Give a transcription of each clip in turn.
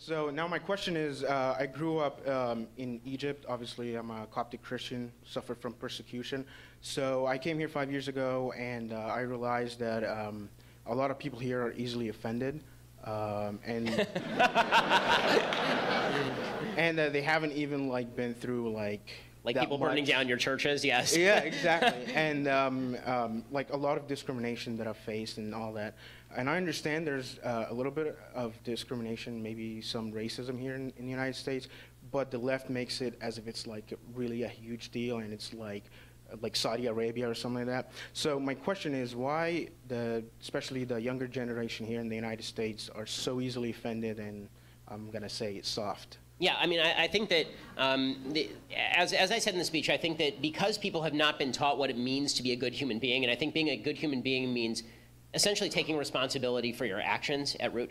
So now my question is, I grew up in Egypt. Obviously, I'm a Coptic Christian, suffered from persecution. So I came here 5 years ago, and I realized that a lot of people here are easily offended, and and they haven't even like been through Like that people burning much. down your churches, yes. Yeah, exactly. And like a lot of discrimination that I've faced and all that. And I understand there's a little bit of discrimination, maybe some racism here in the United States, but the left makes it as if it's like really a huge deal, and it's like Saudi Arabia or something like that. So my question is, why especially the younger generation here in the United States are so easily offended, and I'm gonna say it's soft. Yeah, I mean, I think that, as I said in the speech, I think that because people have not been taught what it means to be a good human being, and I think being a good human being means essentially taking responsibility for your actions at root,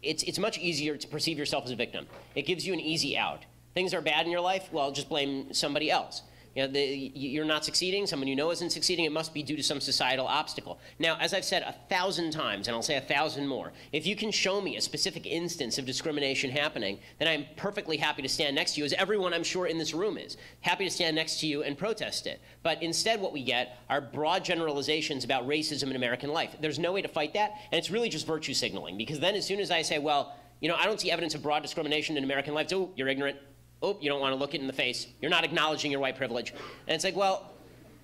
it's much easier to perceive yourself as a victim. It gives you an easy out. Things are bad in your life, well, just blame somebody else. You know, you're not succeeding, someone you know isn't succeeding, it must be due to some societal obstacle. Now, as I've said 1,000 times, and I'll say 1,000 more, if you can show me a specific instance of discrimination happening, then I'm perfectly happy to stand next to you, as everyone I'm sure in this room is, happy to stand next to you and protest it. But instead what we get are broad generalizations about racism in American life. There's no way to fight that, and it's really just virtue signaling, because then as soon as I say, well, you know, I don't see evidence of broad discrimination in American life, oh, you're ignorant. Oh, you don't want to look it in the face. You're not acknowledging your white privilege. And it's like, well,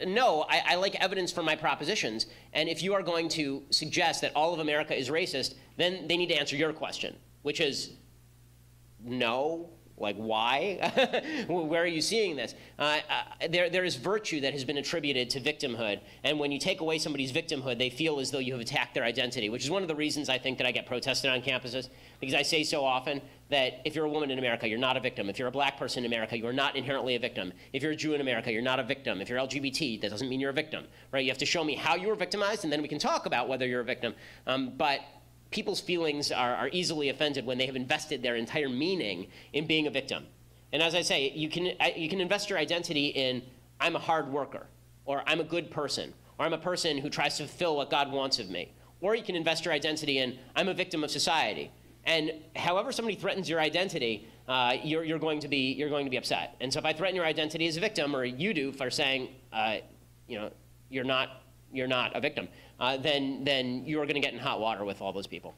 no, I like evidence for my propositions. And if you are going to suggest that all of America is racist, then they need to answer your question, which is no. Like, why? Where are you seeing this? There is virtue that has been attributed to victimhood, and when you take away somebody's victimhood, they feel as though you have attacked their identity, which is one of the reasons I think that I get protested on campuses, because I say so often that if you're a woman in America, you're not a victim. If you're a black person in America, you are not inherently a victim. If you're a Jew in America, you're not a victim. If you're LGBT, that doesn't mean you're a victim, right? You have to show me how you were victimized, and then we can talk about whether you're a victim. But people's feelings are easily offended when they have invested their entire meaning in being a victim. And as I say, you can invest your identity in, I'm a hard worker, or I'm a good person, or I'm a person who tries to fulfill what God wants of me. Or you can invest your identity in, I'm a victim of society. And however somebody threatens your identity, you're going to be upset. And so if I threaten your identity as a victim, or you do for saying, you know, you're not a victim, then you are going to get in hot water with all those people.